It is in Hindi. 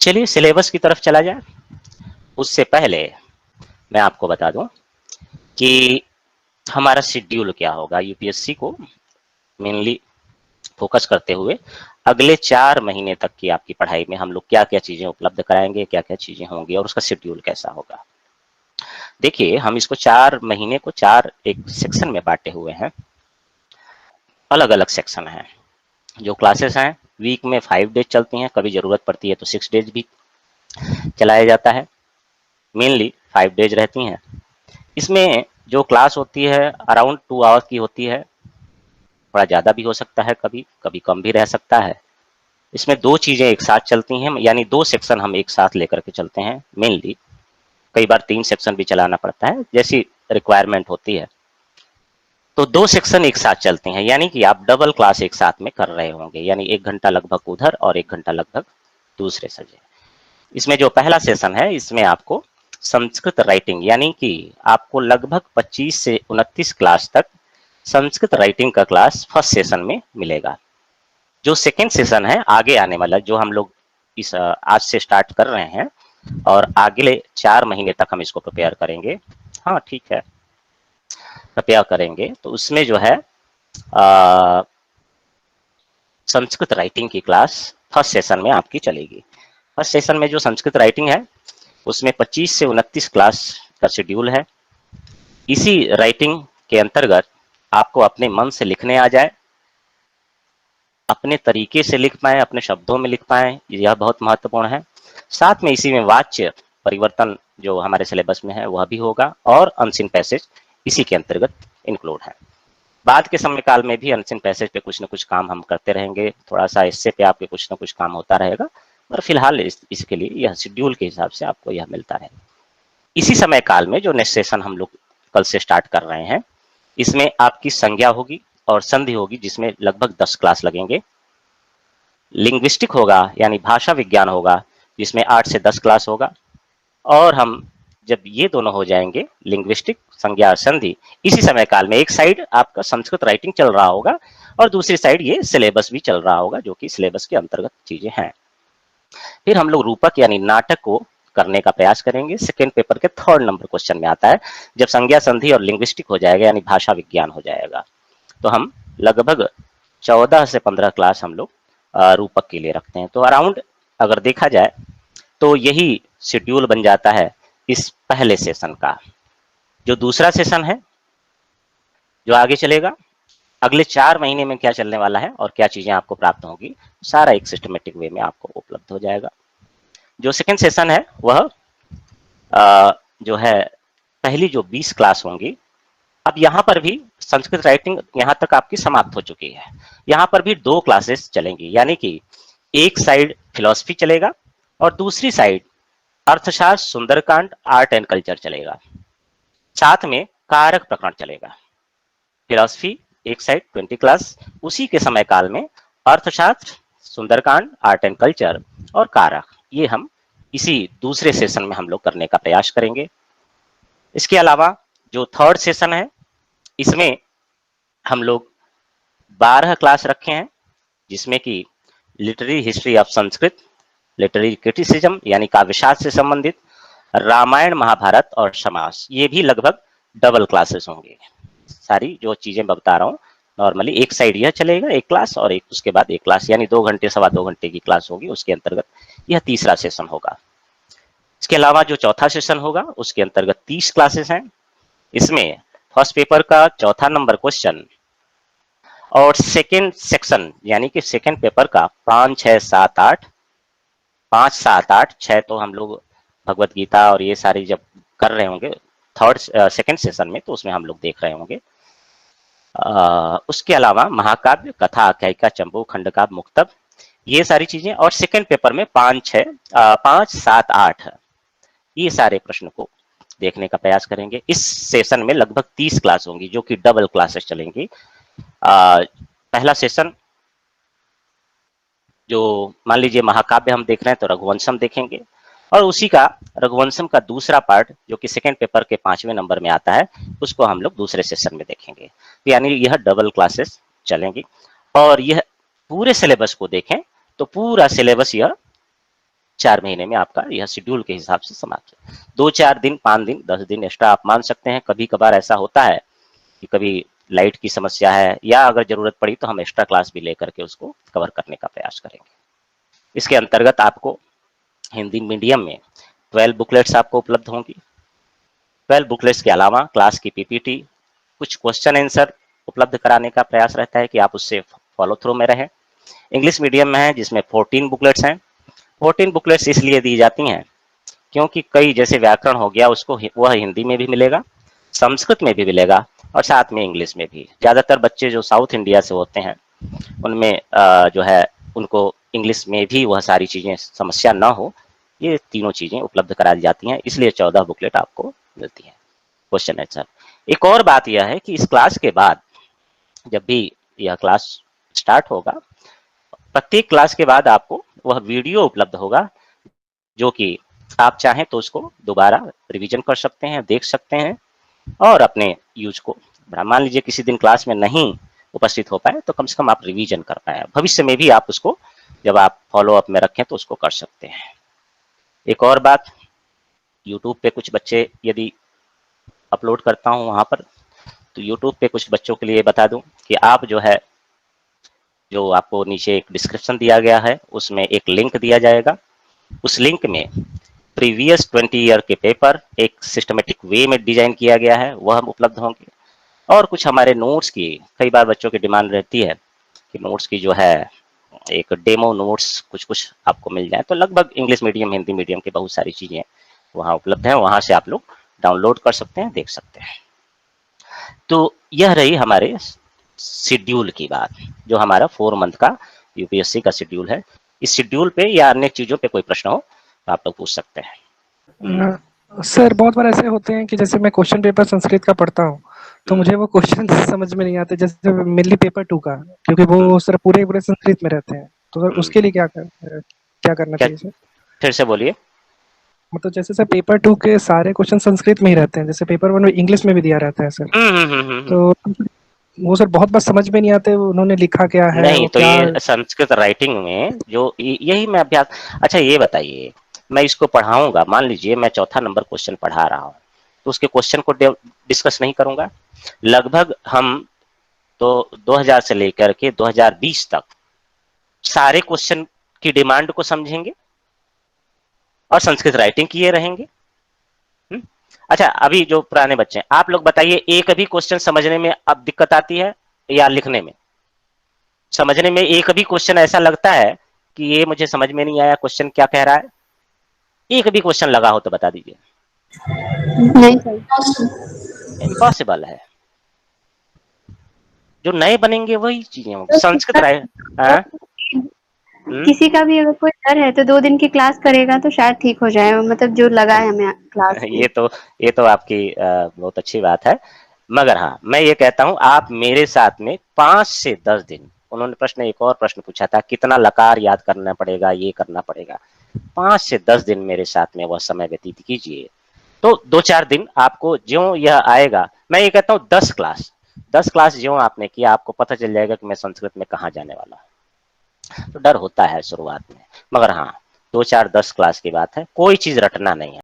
चलिए सिलेबस की तरफ चला जाए। उससे पहले मैं आपको बता दूं कि हमारा शेड्यूल क्या होगा। यूपीएससी को मेनली फोकस करते हुए अगले 4 महीने तक की आपकी पढ़ाई में हम लोग क्या क्या चीजें उपलब्ध कराएंगे, क्या क्या चीजें होंगी और उसका शेड्यूल कैसा होगा। देखिए हम इसको 4 महीने को 4 एक सेक्शन में बांटे हुए हैं। अलग अलग सेक्शन हैं। जो क्लासेस हैं वीक में 5 डेज चलती हैं, कभी जरूरत पड़ती है तो 6 डेज भी चलाया जाता है। मेनली 5 डेज रहती हैं। इसमें जो क्लास होती है अराउंड 2 आवर्स की होती है। थोड़ा ज़्यादा भी हो सकता है, कभी कभी कम भी रह सकता है। इसमें 2 चीज़ें एक साथ चलती हैं, यानी 2 सेक्शन हम एक साथ लेकर के चलते हैं मेनली। कई बार 3 सेक्शन भी चलाना पड़ता है, जैसी रिक्वायरमेंट होती है। तो 2 सेक्शन एक साथ चलते हैं, यानी कि आप डबल क्लास एक साथ में कर रहे होंगे, यानी 1 घंटा लगभग उधर और 1 घंटा लगभग दूसरे सब्जेक्ट। इसमें जो पहला सेशन है इसमें आपको संस्कृत राइटिंग, यानी कि आपको लगभग 25 से 29 क्लास तक संस्कृत राइटिंग का क्लास फर्स्ट सेशन में मिलेगा। जो सेकेंड सेशन है आगे आने वाला, जो हम लोग इस आज से स्टार्ट कर रहे हैं और अगले 4 महीने तक हम इसको प्रिपेयर करेंगे। हाँ ठीक है, प्रिपेयर करेंगे तो उसमें जो है संस्कृत राइटिंग की क्लास फर्स्ट सेशन में आपकी चलेगी। फर्स्ट सेशन में जो संस्कृत राइटिंग है उसमें 25 से 29 क्लास का शेड्यूल है। इसी राइटिंग के अंतर्गत आपको अपने मन से लिखने आ जाए, अपने तरीके से लिख पाए, अपने शब्दों में लिख पाए, यह बहुत महत्वपूर्ण है। साथ में इसी में वाच्य परिवर्तन जो हमारे सिलेबस में है वह भी होगा और अनसीन पैसेज इसी के अंतर्गत इंक्लूड है। बाद के समय काल में भी अनसीन पैसेज पे कुछ न कुछ काम हम करते रहेंगे, थोड़ा सा इससे पे आपके कुछ न कुछ काम होता रहेगा, पर फिलहाल इसके लिए यह शेड्यूल के हिसाब से आपको यह मिलता रहेगा। इसी समय काल में जो नेक्स्ट सेशन हम लोग कल से स्टार्ट कर रहे हैं इसमें आपकी संज्ञा होगी और संधि होगी, जिसमें लगभग 10 क्लास लगेंगे। लिंग्विस्टिक होगा यानी भाषा विज्ञान होगा, जिसमें 8 से 10 क्लास होगा। और हम जब ये दोनों हो जाएंगे, लिंग्विस्टिक, संज्ञा और संधि, इसी समय काल में एक साइड आपका संस्कृत राइटिंग चल रहा होगा और दूसरी साइड ये सिलेबस भी चल रहा होगा, जो कि सिलेबस के अंतर्गत चीजें हैं। फिर हम लोग रूपक यानी नाटक को करने का प्रयास करेंगे। सेकेंड पेपर के 3rd नंबर क्वेश्चन में आता है, जब संज्ञा संधि और लिंग्विस्टिक हो जाएगा यानी भाषा विज्ञान हो जाएगा, तो हम लगभग 14 से 15 क्लास हम लोग रूपक के लिए रखते हैं। तो अराउंड अगर देखा जाए तो यही शेड्यूल बन जाता है इस पहले सेशन का। जो दूसरा सेशन है जो आगे चलेगा, अगले 4 महीने में क्या चलने वाला है और क्या चीजें आपको प्राप्त होंगी, सारा एक सिस्टमेटिक वे में आपको उपलब्ध हो जाएगा। जो सेकेंड सेशन है वह जो है पहली जो 20 क्लास होंगी, अब यहाँ पर भी संस्कृत राइटिंग यहाँ तक आपकी समाप्त हो चुकी है। यहाँ पर भी 2 क्लासेस चलेंगी, यानी कि एक साइड फिलॉसफी चलेगा और दूसरी साइड अर्थशास्त्र, सुंदरकांड, आर्ट एंड कल्चर चलेगा। साथ में कारक प्रकरण चलेगा। फिलॉसफी एक साइड 20 क्लास, उसी के समय काल में अर्थशास्त्र, सुंदरकांड, आर्ट एंड कल्चर और कारक, ये हम इसी दूसरे सेशन में हम लोग करने का प्रयास करेंगे। इसके अलावा जो 3rd सेशन है इसमें हम लोग 12 क्लास रखे हैं, जिसमें कि literary history of Sanskrit, literary criticism यानी काव्यशास्त्र से संबंधित, रामायण, महाभारत और समास, ये भी लगभग डबल क्लासेस होंगे। सारी जो चीजें बता रहा हूँ नॉर्मली एक साइड यह चलेगा एक क्लास और एक उसके बाद एक क्लास, यानी 2 घंटे 2.25 घंटे की क्लास होगी, उसके अंतर्गत यह तीसरा सेशन होगा। इसके अलावा जो चौथा सेशन होगा उसके अंतर्गत 30 क्लासेस हैं। इसमें फर्स्ट पेपर का चौथा नंबर क्वेश्चन और सेकेंड सेक्शन यानी कि सेकेंड पेपर का 5, 6, 7, 8, 5, 7, 8, 6 तो हम लोग भगवत गीता और ये सारी जब कर रहे होंगे थर्ड सेकेंड सेशन में, तो उसमें हम लोग देख रहे होंगे। उसके अलावा महाकाव्य, कथा, आख्यायिका, चंपू, खंडकाव्य, मुक्तक, ये सारी चीजें। और सेकेंड पेपर में 5, 7, 8 ये सारे प्रश्न को देखने का प्रयास करेंगे। इस सेशन में लगभग 30 क्लास होंगी, जो कि डबल क्लासेस चलेंगी। पहला सेशन जो मान लीजिए महाकाव्य हम देख रहे हैं तो रघुवंशम देखेंगे, और उसी का रघुवंशम का दूसरा पार्ट जो कि सेकेंड पेपर के 5वें नंबर में आता है, उसको हम लोग दूसरे सेशन में देखेंगे। यानी यह डबल क्लासेस चलेंगी। और यह पूरे सिलेबस को देखें तो पूरा सिलेबस यह 4 महीने में आपका यह शेड्यूल के हिसाब से समाप्त है। 2-4 दिन, 5 दिन, 10 दिन एक्स्ट्रा आप मान सकते हैं। कभी कभार ऐसा होता है कि कभी लाइट की समस्या है या अगर जरूरत पड़ी तो हम एक्स्ट्रा क्लास भी लेकर के उसको कवर करने का प्रयास करेंगे। इसके अंतर्गत आपको हिंदी मीडियम में 12 बुकलेट्स आपको उपलब्ध होंगी। 12 बुकलेट्स के अलावा क्लास की पीपीटी, कुछ क्वेश्चन आंसर उपलब्ध कराने का प्रयास रहता है कि आप उससे फॉलो थ्रू में रहें। इंग्लिश मीडियम में है जिसमें 14 बुकलेट्स हैं। 14 बुकलेट्स इसलिए दी जाती हैं क्योंकि कई जैसे व्याकरण हो गया उसको वह हिंदी में भी मिलेगा, संस्कृत में भी मिलेगा और साथ में इंग्लिश में भी। ज़्यादातर बच्चे जो साउथ इंडिया से होते हैं उनमें जो है उनको इंग्लिश में भी वह सारी चीज़ें समस्या ना हो, ये तीनों चीज़ें उपलब्ध करा दी जाती हैं, इसलिए 14 बुकलेट आपको मिलती है क्वेश्चन आंसर। एक और बात यह है कि इस क्लास के बाद जब भी यह क्लास स्टार्ट होगा, प्रत्येक क्लास के बाद आपको वह वीडियो उपलब्ध होगा जो कि आप चाहें तो उसको दोबारा रिवीजन कर सकते हैं, देख सकते हैं और अपने यूज को मान लीजिए किसी दिन क्लास में नहीं उपस्थित हो पाए तो कम से कम आप रिवीजन कर पाए, भविष्य में भी आप उसको जब आप फॉलो अप में रखें तो उसको कर सकते हैं। एक और बात, यूट्यूब पे कुछ बच्चे यदि अपलोड करता हूँ वहाँ पर, तो यूट्यूब पे कुछ बच्चों के लिए बता दूं कि आप जो है, जो आपको नीचे एक डिस्क्रिप्शन दिया गया है उसमें एक लिंक दिया जाएगा। उस लिंक में प्रीवियस 20 ईयर के पेपर एक सिस्टमेटिक वे में डिजाइन किया गया है, वह हम उपलब्ध होंगे। और कुछ हमारे नोट्स की, कई बार बच्चों की डिमांड रहती है कि नोट्स की जो है एक डेमो नोट्स कुछ कुछ आपको मिल जाए, तो लगभग इंग्लिश मीडियम हिंदी मीडियम की बहुत सारी चीज़ें वहाँ उपलब्ध हैं, वहाँ से आप लोग डाउनलोड कर सकते हैं, देख सकते हैं। तो यह रही हमारे शेड्यूल की बात, जो हमारा 4 मंथ का यूपीएससी का शेड्यूल है। इस शेड्यूल पे या अन्य चीज़ों पे कोई प्रश्न हो तो आप लोग पूछ सकते हैं। सर बहुत बार ऐसे होते हैं कि जैसे मैं क्वेश्चन पेपर संस्कृत का पढ़ता हूँ तो मुझे वो क्वेश्चन समझ में नहीं आते, जैसे मेनली पेपर 2 का, क्योंकि वो सर पूरे पूरे संस्कृत में रहते हैं, तो सर उसके लिए क्या करना क्या, चाहिए सर? फिर से बोलिए। मतलब जैसे सर पेपर 2 के सारे क्वेश्चन संस्कृत में ही रहते हैं, जैसे पेपर 1 में इंग्लिश में भी दिया रहता है सर, तो वो सर बहुत बार समझ में नहीं आते उन्होंने लिखा क्या है, नहीं वो तो क्या। ये संस्कृत राइटिंग में जो यही मैं अभ्यास। अच्छा ये बताइए, मैं इसको पढ़ाऊंगा, मान लीजिए मैं चौथा नंबर क्वेश्चन पढ़ा रहा हूँ तो उसके क्वेश्चन को डिस्कस नहीं करूंगा। लगभग हम तो 2000 से लेकर के 2020 तक सारे क्वेश्चन की डिमांड को समझेंगे और संस्कृत राइटिंग किए रहेंगे। अच्छा अभी जो पुराने बच्चे हैं, आप लोग बताइए, एक भी क्वेश्चन समझने में अब दिक्कत आती है या लिखने में? समझने में एक भी क्वेश्चन ऐसा लगता है कि ये मुझे समझ में नहीं आया, क्वेश्चन क्या कह रहा है? एक भी क्वेश्चन लगा हो तो बता दीजिए। नहीं सर, इम्पॉसिबल है। जो नए बनेंगे वही चीजें होंगी। तो संस्कृत राय किसी का भी अगर कोई डर है तो 2 दिन की क्लास करेगा तो शायद ठीक हो जाए, मतलब जो लगा है हमें क्लास में। ये तो आपकी बहुत अच्छी बात है, मगर हाँ मैं ये कहता हूँ आप मेरे साथ में 5 से 10 दिन, उन्होंने प्रश्न एक और प्रश्न पूछा था कितना लकार याद करना पड़ेगा, ये करना पड़ेगा, 5 से 10 दिन मेरे साथ में वह समय व्यतीत कीजिए, तो 2-4 दिन आपको ज्यों यह आएगा, मैं ये कहता हूँ 10 क्लास ज्यों आपने किया आपको पता चल जाएगा कि मैं संस्कृत में कहाँ जाने वाला हूँ। तो डर होता है शुरुआत में, मगर हाँ 2-4-10 क्लास की बात है, कोई चीज रटना नहीं है।